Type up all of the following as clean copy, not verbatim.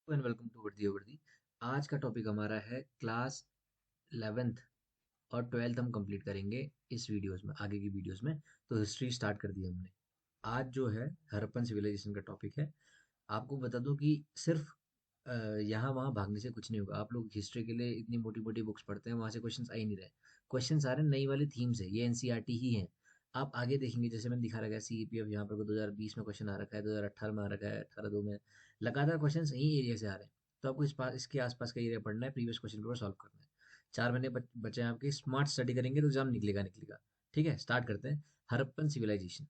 And welcome to वर्दी वर्दी। आज का टॉपिक हमारा है क्लास 11th और 12th हम कंप्लीट करेंगे इस वीडियोस में, आगे की वीडियोस में। तो हिस्ट्री स्टार्ट कर दी हमने। आज जो है हड़प्पन सिविलाइजेशन का टॉपिक है। आपको बता दूं कि सिर्फ यहाँ वहाँ भागने से कुछ नहीं होगा। आप लोग हिस्ट्री के लिए इतनी मोटी मोटी बुक्स पढ़ते हैं, वहां से क्वेश्चंस आ ही नहीं रहे। क्वेश्चंस आ रहे हैं नई वाली थीम से, ये एनसीईआरटी ही है। आप आगे देखेंगे, जैसे मैंने दिखा रखा है सीईपीएफ, यहाँ पर 2020 में क्वेश्चन आ रखा है, 2018 में आ रखा है, 18 में लगातार क्वेश्चन यही एरिया से आ रहे हैं। तो आपको इसके आसपास का एरिया पढ़ना है, प्रीवियस क्वेश्चन पेपर सॉल्व करना है। 4 महीने बचे हैं आपके। स्मार्ट स्टडी करेंगे तो एग्जाम निकलेगा निकलेगा। ठीक है, स्टार्ट करते हैं। हड़प्पन सिविलाइजेशन,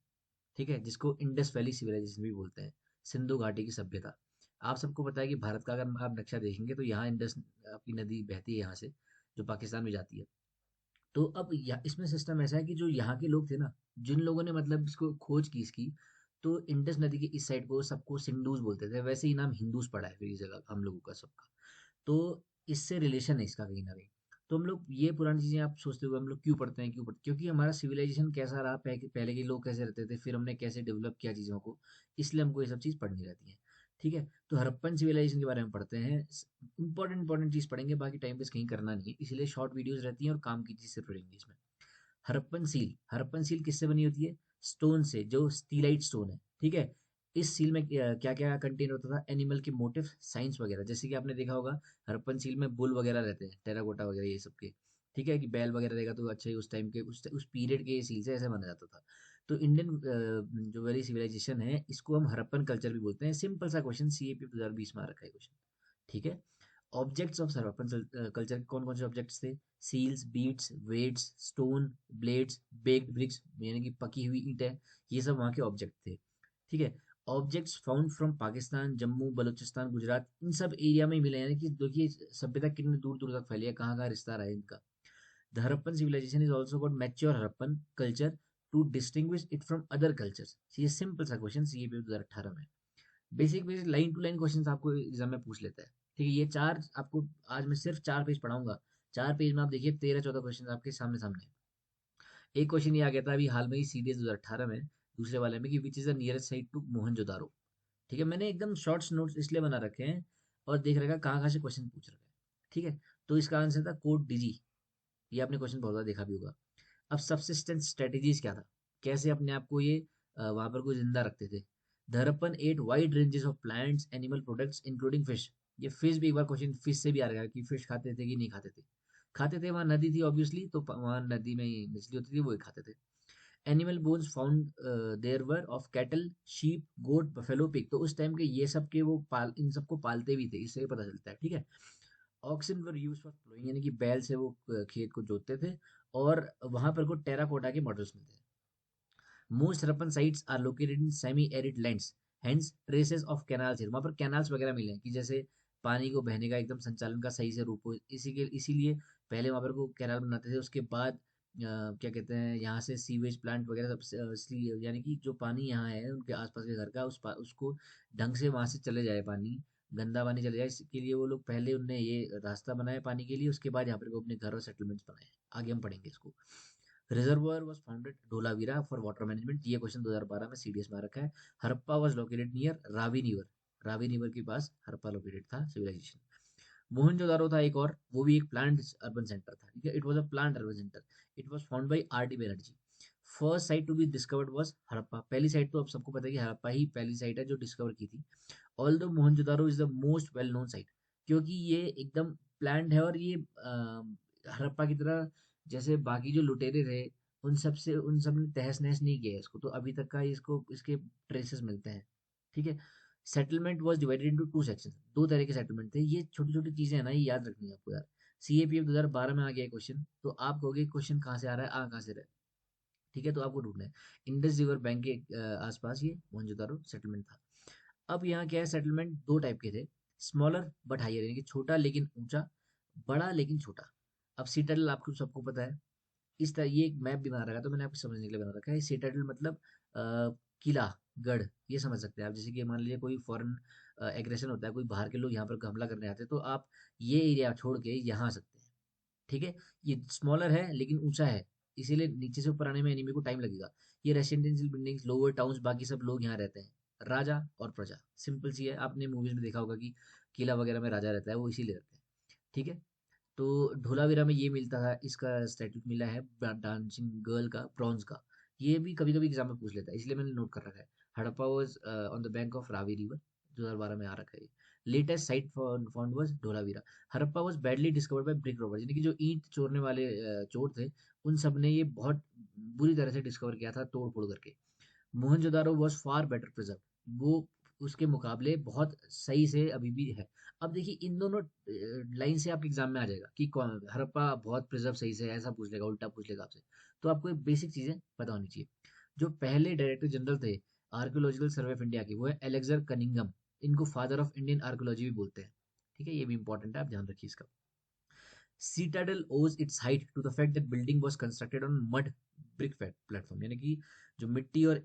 ठीक है, जिसको इंडस वैली सिविलाइजेशन भी बोलते हैं, सिंधु घाटी की सभ्यता। आप सबको पता है कि भारत का अगर आप नक्शा देखेंगे तो यहाँ इंडस आपकी नदी बहती है यहाँ से, जो पाकिस्तान में जाती है। तो अब इसमें सिस्टम ऐसा है कि जो यहाँ के लोग थे ना, जिन लोगों ने मतलब इसको खोज की इसकी, तो इंडस नदी के इस साइड को सबको सिंधुज बोलते थे। वैसे ही नाम हिंदूज पड़ा है फिर इस जगह हम लोगों का सबका। तो इससे रिलेशन है इसका कहीं ना कहीं। तो हम लोग ये पुरानी चीजें आप सोचते हुए हम लोग क्यों पढ़ते हैं, क्यों पढ़ते, क्योंकि हमारा सिविलाइजेशन कैसा रहा, पहले के लोग कैसे रहते थे, फिर हमने कैसे डेवलप किया चीजों को, इसलिए हमको ये सब चीज पढ़नी रहती है। ठीक है, तो हड़प्पन सिविलाइजेशन के बारे में पढ़ते हैं। इंपॉर्टेंट चीज पढ़ेंगे, बाकी टाइम वेस्ट कहीं करना नहीं है, इसलिए शॉर्ट वीडियोस रहती हैं और काम की चीज से पढ़ेंगे इसमें। हड़प्पन सील किससे बनी होती है? स्टोन से, जो स्टीलाइट स्टोन है। ठीक है, इस सील में क्या क्या कंटेन होता था? एनिमल के मोटिव, साइंस वगैरह, जैसे कि आपने देखा होगा हड़प्पन सील में बुल वगैरह रहते हैं, टेराकोटा वगैरह ये सब के। ठीक है, कि बैल वगैरह रहेगा तो अच्छा ही उस टाइम के उस पीरियड के सील से ऐसे माना जाता था। तो इंडियन जो वेली सिविलाइजेशन है, इसको हम हड़प्पन कल्चर भी बोलते हैं। सिंपल सा क्वेश्चन, सीएपी 2020 में आ रखा है क्वेश्चन। ठीक है, ऑब्जेक्ट्स ऑफ हड़प्पन कल्चर के कौन कौन से ऑब्जेक्ट्स थे? Seals, beads, weights, stone, blades, baked bricks, यानी कि पकी हुई ईंटें, ये सब वहाँ के ऑब्जेक्ट थे। ठीक है, objects found from Pakistan, Jammu, Balochistan, Gujarat, इन सब एरिया में मिले। यानी कि देखिए सभ्यता कितनी दूर दूर तक फैली है, कहाँ कहाँ रिश्ता रहा है इनका। The Harappan civilization is also called mature Harappan culture to distinguish it from other cultures. ये सिंपल सा क्वेश्चन सी 2018 में। Basic basic line to line question आपको एग्जाम में पूछ लेता है। ठीक है, ये चार आपको, आज मैं सिर्फ 4 पेज पढ़ाऊंगा। 4 पेज में आप देखिए 13-14 क्वेश्चन आपके सामने सामने। एक क्वेश्चन ये आ गया था अभी हाल में ही, सीडीएस 2018 में, दूसरे वाले में, कि which is the nearest site to Mohenjodaro. ठीक है, मैंने एकदम शॉर्ट्स नोट्स इसलिए बना रखे हैं और देख रखा कहाँ कहाँ से क्वेश्चन पूछ रखे हैं। ठीक है, तो इसका आंसर था कोट डिजी। ये आपने क्वेश्चन बहुत बार देखा भी होगा। अब सबसिस्टेंस स्ट्रेटेजीज क्या था, कैसे अपने आप को ये वहां पर कोई जिंदा रखते थे? Harappan ate wide ranges of plants, animal products including fish. ये फिश भी एक बार क्वेश्चन फिश से भी आ रहा है कि फिश खाते थे कि नहीं खाते थे। खाते थे, वहां नदी थी ऑब्वियसली, तो वहां नदी में ही मछली होती थी, वो ही खाते थे। Animal bones found there were of cattle, sheep, goat, buffalo, pig. तो उस टाइम के ये सब के वो पाल, इन सबको पालते भी थे, इससे भी पता चलता है। ठीक है, oxen were used for ploughing, यानी कि बैल से वो खेत को जोतते थे। और वहां पर को टेराकोटा के मॉडल्स मिलते हैं। Most Harappan sites are located in semi arid lands, hence traces of canals here. वहां पर कैनाल्स वगैरह मिले हैं, कि जैसे पानी को बहने का एकदम संचालन का सही से रूप हो, इसीलिए पहले वहां पर को कैनाल बनाते थे। उसके बाद क्या कहते हैं, यहाँ से सीवेज प्लांट वगैरह सब इसलिए, यानी कि जो पानी यहाँ है उनके आसपास के घर का, उसको ढंग से वहां से चले जाए पानी, गंदा पानी चले जाए, इसके लिए वो लोग पहले उनने ये रास्ता बनाया पानी के लिए। उसके बाद यहाँ पर वो अपने घर और सेटलमेंट्स बनाए। आगे हम पढ़ेंगे इसको। Reservoir was founded Dholavira for water management. ये क्वेश्चन 2012 में सीडीएस में आ रखा है। Harappa was located near Ravi river. Ravi river के पास हड़प्पा लोकेटेड था सिविलाइजेशन। मोहनजोदारो था एक और, वो भी एक प्लांट अर्बन सेंटर था। ठीक है, it was a planned urban centre. It was found by R D Banerjee. First site to be discovered was Harappa. पहली साइट तो अब सबको पता है कि हड़प्पा ही पहली साइट है जो डिस्कवर की थी। Although Mohenjodaro is the most well known site, क्योंकि ये एकदम प्लान्ड है, और ये हड़प्पा की तरह जैसे बाकी जो लुटेरे थे उन सब ने तहस नहस नहीं किया है इसको, तो अभी तक का इसको इसके ट्रेसेस मिलते हैं। ठीक है, settlement was divided into 2 section. 2 तरह के सेटलमेंट थे। ये छोटी छोटी चीजें है ना, ये याद रखनी है आपको यार। सीएपीएफ 2012 में आ गया क्वेश्चन, तो आप कहोगे क्वेश्चन कहाँ से आ रहा है, आ कहाँ से रहा है। ठीक है, तो आपको ढूंढना है। इंडस रिवर बैंक के आसपास ये मोहनजोदारो सेटलमेंट था। अब यहाँ क्या है, सेटलमेंट 2 टाइप के थे। स्मॉलर बट हायर, यानी कि छोटा लेकिन ऊंचा, बड़ा लेकिन छोटा। अब सिटाडेल आपको सबको पता है। इस तरह ये एक मैप भी बना रखा है, तो मैंने आपको समझने के लिए बना रखा है। सिटाडेल मतलब किला, गढ़, ये समझ सकते हैं आप। जैसे कि मान लीजिए कोई फॉरेन एग्रेशन होता है, कोई बाहर के लोग यहाँ पर हमला करने आते हैं, तो आप ये एरिया छोड़ के यहाँ आ सकते हैं। ठीक है, ये स्मॉलर है लेकिन ऊंचा है, इसीलिए नीचे से ऊपर आने में एनिमी को टाइम लगेगा। ये रेसिडेंशियल बिल्डिंग्स, लोअर टाउन्स, बाकी सब लोग यहाँ रहते हैं। राजा और प्रजा, सिंपल सी है, आपने मूवीज में देखा होगा कि किला वगैरह में राजा रहता है वो इसीलिए रहते हैं। ठीक है, तो धोलावीरा में ये मिलता था, इसका स्टैट्यूट मिला है डांसिंग गर्ल का, ब्रॉन्ज का। ये भी कभी कभी एग्जाम में पूछ लेता है, इसलिए मैंने नोट कर रखा है। Harappa was on the bank of Ravi river, 2012 में आ रखा है ये। Latest site found was Dholavira. Harappa was badly discovered by brick robbers, यानी कि जो ईंट चोरने वाले चोर थे, उन सब ने ये बहुत बुरी तरह से डिस्कवर किया था तोड़ फोड़ करके। Mohenjodaro was far better preserve, वो उसके मुकाबले बहुत सही से अभी भी है। अब देखिए इन दोनों लाइन से आपके एग्जाम में आ जाएगा कि कौन हड़प्पा बहुत प्रिजर्व सही से है, ऐसा पूछ लेगा, उल्टा पूछ लेगा आपसे। तो आपको बेसिक चीजें पता होनी चाहिए। जो पहले डायरेक्टर जनरल थे आर्कियोलॉजिकल सर्वे ऑफ इंडिया के, वो है एलेक्जेंडर कनिंगम। इनको फादर ऑफ इंडियन आर्कियोलॉजी भी बोलते हैं। ठीक है, ये भी इंपॉर्टेंट है, आप ध्यान रखिए इसका। Citadel owes its height to the fact that building was constructed on mud brick platform, यानी कि जो मिट्टी और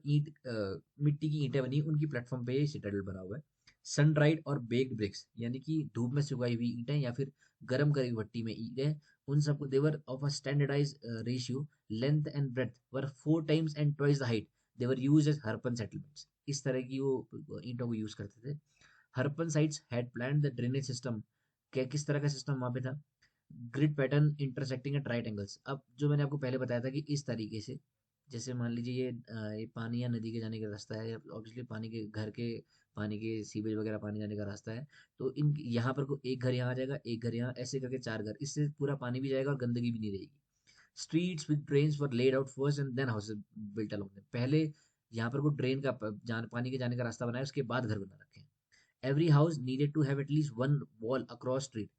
मिट्टी की ईंटें बनी उनकी प्लेटफॉर्म पे ये सिटाडेल बना हुआ है। सन ड्राइड और बेक्ड ब्रिक्स, यानी कि धूप में सुखाई हुई ईंटें या फिर गर्म करी हुई भट्टी में ईंटें, उन सबको they were of a standardize ratio, length and breadth were 4 times and twice the height, they were use as Harappan settlements. इस तरह की वो ईंटों को यूज करते थे। Harappan sites had plan the drainage system, क्या किस तरह का सिस्टम वहां पे था? Grid pattern intersecting at right angles. अब जो मैंने आपको पहले बताया था कि इस तरीके से, जैसे मान लीजिए ये पानी या नदी के जाने का रास्ता है, ऑब्वियसली पानी के घर के पानी के सीवेज वगैरह पानी जाने का रास्ता है। तो इन यहाँ पर को एक घर यहाँ आ जाएगा, एक घर यहाँ, ऐसे करके 4 घर, इससे पूरा पानी भी जाएगा और गंदगी भी नहीं रहेगी। Streets with drains were laid out first and then houses built along them. पहले यहाँ पर को ड्रेन का पानी के जाने का रास्ता बनाया, उसके बाद घर बना रखे हैं। Every house needed to have at least one wall across street.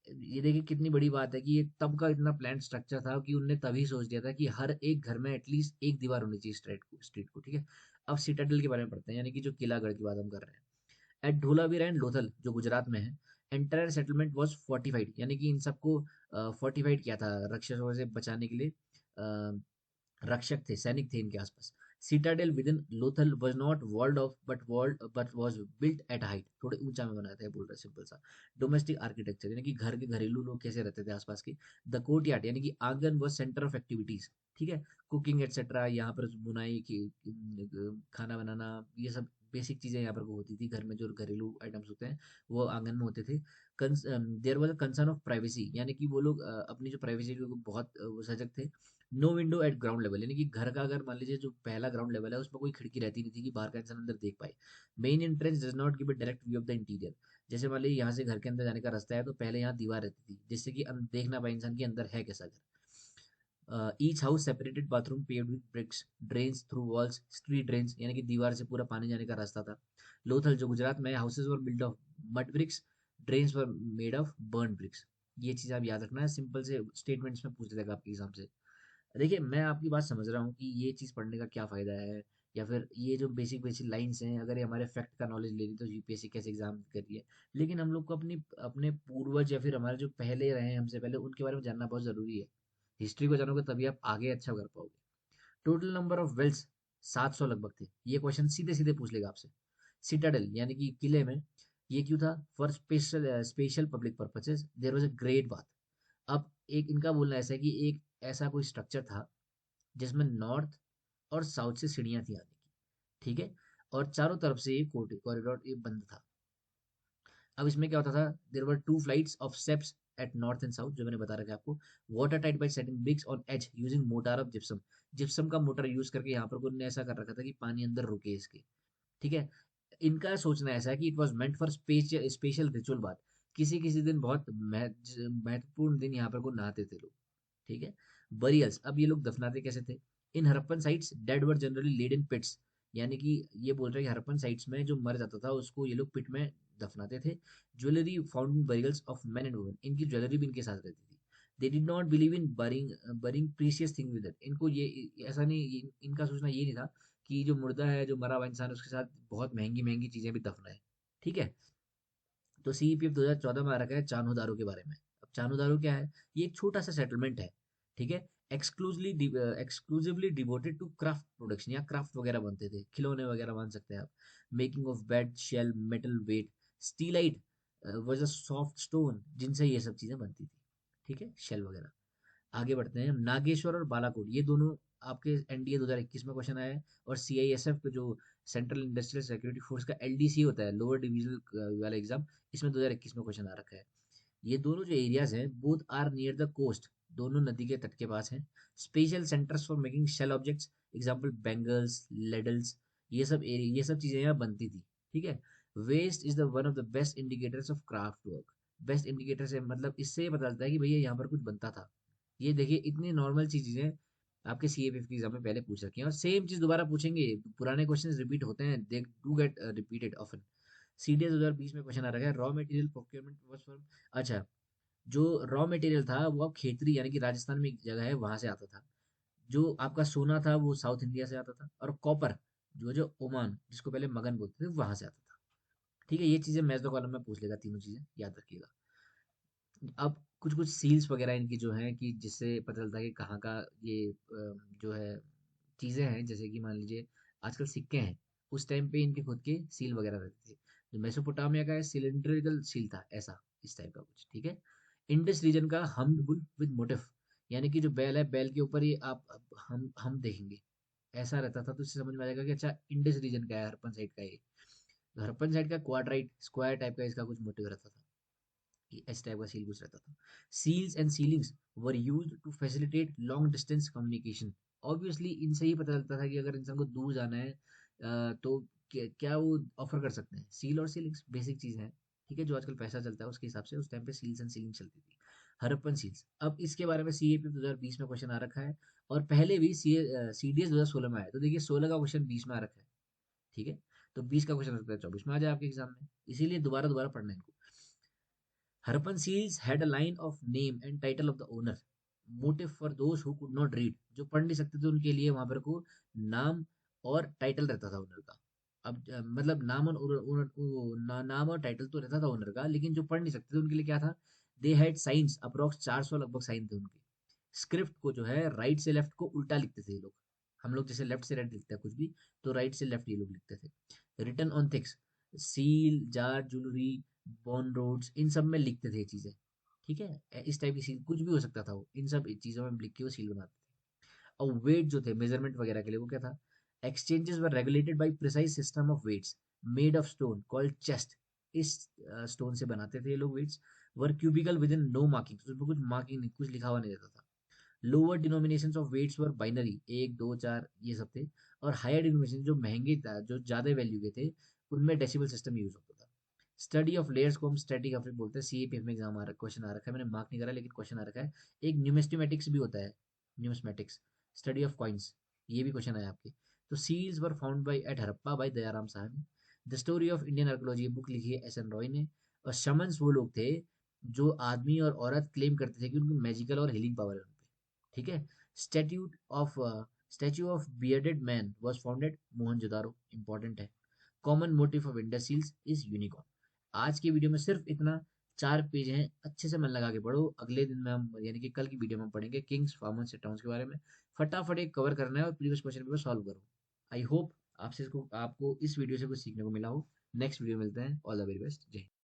ये देखिए कितनी बड़ी बात है कि ये तब का इतना प्लान स्ट्रक्चर था कि उनने तभी सोच दिया था कि हर एक घर में एटलीस्ट एक दीवार होनी चाहिए स्ट्रीट को। ठीक है, अब सिटाडेल के बारे में पढ़ते हैं, यानी कि जो किलागढ़ की बात हम कर रहे हैं। एट धोलावीरा एंड लोथल जो गुजरात में है, एंटायर सेटलमेंट वाज फोर्टिफाइड, यानी कि इन सबको फोर्टिफाइड किया था रक्षकों से बचाने के लिए। रक्षक थे, सैनिक थे इनके आसपास। Citadel within Lothal was not walled off but was built at height, थोड़े ऊंचा में बनाया था, बोल रहा है सिंपल सा। डोमेस्टिक आर्किटेक्चर, यानी कि घर के घरेलू लोग कैसे रहते थे आसपास के। द कोर्ट यार्ड, यानी कि आंगन वाज सेंटर ऑफ एक्टिविटीज। ठीक है, कुकिंग एटसेट्रा, यहाँ पर बुनाई की, खाना बनाना, ये सब बेसिक चीजें यहाँ पर को होती थी। घर में जो घरेलू आइटम्स होते हैं वो आंगन में होते थे। There was a concern of privacy, यानी कि वो लोग अपनी जो प्राइवेसी को बहुत वो सजग थे। No window at ground level, यानी कि घर का अगर मान लीजिए जो पहला ग्राउंड लेवल है उसमें कोई खिड़की रहती नहीं थी कि बाहर का इंसान अंदर देख पाए। Main entrance does not give a direct view of the interior. जैसे मान लीजिए यहाँ से घर के अंदर जाने का रास्ता है, तो पहले यहाँ दीवार रहती थी जिससे कि देख ना पाए इंसान के अंदर है कैसा घर। Each house separated bathroom paved with bricks, drains through walls, street drains, यानी कि दीवार से पूरा पानी जाने का रास्ता था। लोथल जो गुजरात में है, houses were build of mud bricks, drains were made of burn bricks. ये चीज आप याद रखना है, सिंपल से स्टेटमेंट्स में पूछ देगा आपके एग्जाम से। देखिए मैं आपकी बात समझ रहा हूँ कि ये चीज़ पढ़ने का क्या फ़ायदा है, या फिर ये जो बेसिक बेसिक लाइंस हैं, अगर ये हमारे फैक्ट का नॉलेज ले ली तो यूपीएससी कैसे एग्जाम कर रही है। लेकिन हम लोग को अपनी अपने पूर्वज या फिर हमारे जो पहले रहे हैं हमसे पहले, उनके बारे में जानना बहुत ज़रूरी है। हिस्ट्री को जानोगे तभी आप आगे अच्छा कर पाओगे। टोटल नंबर ऑफ वेल्स 700 लगभग थे। ये क्वेश्चन सीधे सीधे पूछ लेगा आपसे। सिटाडेल यानी कि किले में ये क्यों था? For special special public purposes there was a great bath. अब एक इनका बोलना ऐसा है कि एक ऐसा कोई स्ट्रक्चर था जिसमें नॉर्थ और साउथ से सीढ़ियां थी आने की। ठीक है, और चारों तरफ से ये कॉरिडोर ये बंद था। अब इसमें क्या होता था? There were 2 flights of steps at north and south, जो मैंने बता रखा है आपको। Water tight by setting bricks on edge using mortar of gypsum. Gypsum का मोटर यूज करके यहाँ पर उन्होंने ऐसा कर रखा था कि पानी अंदर रुके इसके। ठीक है, इनका सोचना ऐसा है कि it was meant for special ritual बात। किसी किसी दिन बहुत महत्वपूर्ण दिन यहाँ पर को नहाते थे लोग। ठीक है, बरियल्स, अब ये लोग दफनाते कैसे थे? In Harappan sites dead were generally laid in pits, यानी कि ये बोल रहे हैं कि हरप्पन साइट्स में जो मर जाता था उसको ये लोग पिट में दफनाते थे। Jewellery found in burials of men and women, इनकी ज्वेलरी भी इनके साथ रहती थी। They did not believe in burying precious thing with it, इनको ये ऐसा नहीं, इनका सोचना ये नहीं था कि जो मुर्दा है, जो मरा हुआ इंसान, उसके साथ बहुत महंगी महंगी चीजें भी दफनाए। ठीक है, तो सीईपीएफ 2014 में आ रखा है चानो दारो के बारे में। अब चानो दारो क्या है? ये एक छोटा सा सेटलमेंट है। ठीक है, exclusively devoted to craft production, या क्राफ्ट वगैरह बनते थे, खिलौने वगैरह मान सकते हैं आप। Making of bead shell metal weight steatite was a soft stone, जिनसे ये सब चीजें बनती थी। ठीक है, शेल वगैरह। आगे बढ़ते हैं, नागेश्वर और बालाकोट, ये दोनों आपके एनडीए 2021 में क्वेश्चन आया है, और सीआईएसएफ जो सेंट्रल इंडस्ट्रियल सिक्योरिटी फोर्स का एलडीसी होता है, लोअर डिविजनल वाला एग्जाम, इसमें 2021 में क्वेश्चन आ रखा है। ये दोनों जो एरियाज हैं both are near the coast, दोनों नदी के तट के पास हैं। Special centres for making shell objects, example bangles, ladles, ये सब चीजें यहाँ बनती थी। ठीक है। Waste is the one of the best indicators of craft work. Best indicator से मतलब इससे ये पता चलता है कि भैया यहाँ पर कुछ बनता था। ये देखिए इतनी नॉर्मल सी चीजें आपके सीएपीएफ के एग्जाम में पहले पूछ रखी हैं, और सेम चीज दोबारा पूछेंगे। पुराने क्वेश्चंस रिपीट होते हैं, they do get repeated often. CDS 2020 में क्वेश्चन आ रखा है, raw material procurement was for. अच्छा, जो रॉ मटेरियल था वो अब खेतरी यानी कि राजस्थान में एक जगह है वहां से आता था। जो आपका सोना था वो साउथ इंडिया से आता था, और कॉपर जो जो ओमान, जिसको पहले मगन बोलते थे, वहां से आता था। ठीक है, ये चीजें मैच द कॉलम में पूछ लेगा, तीनों चीजें याद रखिएगा। अब कुछ कुछ सील्स वगैरह इनकी जो है कि जिससे पता चलता है कि कहाँ का ये जो है चीजें हैं, जैसे कि मान लीजिए आजकल सिक्के हैं, उस टाइम पे इनके खुद के सील वगैरह रहते थे। जो मेसोपोटामिया का है सिलेंड्रिकल सील था, ऐसा इस टाइप का कुछ। ठीक है। इंडस रीजन का हमड बुल विद मोटिफ, यानी कि जो बैल है, बैल के ऊपर ये आप हम देखेंगे, ऐसा रहता था। तो इससे समझ में आ जाएगा कि अच्छा इंडस रीजन का है, हरप्पन साइड का ये। हरप्पन साइड का क्वाड्राइट स्क्वायर टाइप का इसका कुछ मोटिव रहता था, कि इस टाइप का सील कुछ रहता था। Seals and sealings were used to facilitate long distance communication. Obviously इनसे ही पता चलता था कि अगर इंसान को दूर जाना है तो क्या वो ऑफर कर सकते हैं। सील और सीलिंग्स बेसिक चीज है। ठीक है, जो आजकल पैसा चलता है उसके हिसाब से उस टाइम पे सील्स एंड सीलिंग चलती थी। हरप्पन सील्स, अब इसके बारे में सीएपी 2020 में क्वेश्चन आ रखा है, और पहले भी सीडीएस 2016 में आया। तो देखिए 16 का क्वेश्चन 20 में आ रखा है। ठीक है, तो 20 का क्वेश्चन हो सकता है 24 में आ जाए आपके एग्जाम में, इसीलिए दोबारा दोबारा पढ़ना है इनको। Harappan seals had a line of name and title of the owner. Motive for those who could not read. जो पढ़ नहीं सकते थे उनके लिए वहां पर को नाम और टाइटल रहता था ओनर का। अब मतलब नाम और नाम और टाइटल तो रहता था ओनर का, लेकिन जो पढ़ नहीं सकते थे उनके लिए क्या था, दे हैड साइंस, अप्रोक्स 400 लगभग साइन थे उनके। स्क्रिप्ट को जो है राइट से लेफ्ट को उल्टा लिखते थे ये लोग। हम लोग जैसे लेफ्ट से राइट लिखते हैं कुछ भी, तो राइट से लेफ्ट ये लोग लिखते थे। Written on sticks, seal, jar, jewellery, bone rods, इन सब में लिखते थे ये चीजें। ठीक है, इस टाइप की सील कुछ भी हो सकता था, वो इन सब चीजों में लिख के वो सील बनाते थे। और वेट जो थे मेजरमेंट वगैरह के लिए, वो क्या था, exchanges were regulated by precise system of weights made of stone called chert. इस स्टोन से बनाते थे ये लोग weights. Were cubical with in no marking, उसमें कुछ मार्किंग नहीं, कुछ लिखा हुआ नहीं रहता था। Lower denominations of weights were binary, एक दो चार ये सब थे। और हायर डिनोमिनेशन जो महंगे था, जो ज्यादा वैल्यू के थे, उनमें डेसिबल सिस्टम यूज होता था। स्टडी ऑफ लेयर्स को हम स्टैटिग्राफी बोलते हैं। सीएपीएफ में एग्जाम आ रहा, क्वेश्चन आ रखा है, मैंने मार्क नहीं करा लेकिन क्वेश्चन आ रखा है। एक न्यूमिस्मेटिक्स भी होता है, न्यूमिस्मेटिक्स, स्टडी ऑफ कॉइन्स, ये भी क्वेश्चन आया आपके। तो seals were found by at Harappa by Dayaram Sahni. The story of Indian archaeology book लिखी है एस एन रॉय ने। और शमन्स वो लोग थे जो आदमी और औरत क्लेम करते थे कि उनकी मैजिकल और हीलिंग पावर है उनपे। ठीक है। Statute of statue of bearded man was found at Mohenjodaro, important है। Common motif of Indus seals is unicorn. आज की वीडियो में सिर्फ इतना, 4 पेज हैं, अच्छे से मन लगा के पढ़ो। अगले दिन में हम यानी कि कल की वीडियो में हम पढ़ेंगे किंग्स, फार्मर्स, टाउन्स के बारे में। फटाफट एक कवर करना है और प्रीवियस क्वेश्चन पेपर सॉल्व करो। आई होप आपसे इसको आपको इस वीडियो से कुछ सीखने को मिला हो। नेक्स्ट वीडियो मिलते हैं। All the very best. जय हिंद।